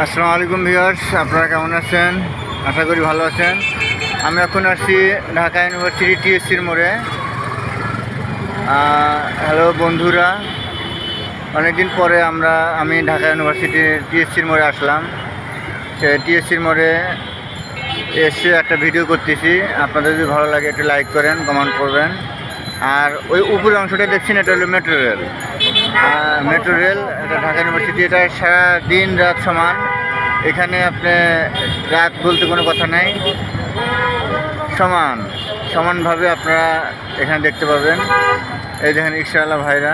আসসালামু আলাইকুম ভিউয়ার্স, আপনারা কেমন আছেন? আশা করি ভালো আছেন। আমি এখন আসছি ঢাকা ইউনিভার্সিটি টিএসসির মোড়ে। হ্যালো বন্ধুরা, অনেকদিন পরে আমি ঢাকা ইউনিভার্সিটি টিএসসির মোড়ে আসলাম। সে টিএসসির মোড়ে এসে একটা ভিডিও করতেছি। আপনাদের যদি ভালো লাগে একটু লাইক করেন, কমেন্ট করবেন। আর ওই উপরের অংশটা দেখছেন, এটা হলো মেট্রো রেল। এটা ঢাকা ইউনিভার্সিটি, এটা সারা দিন রাত সমান। এখানে আপনি রাত বলতে কোনো কথা নাই, সমানভাবে আপনারা এখানে দেখতে পাবেন। এই দেখেন রিক্সাওয়ালা ভাইরা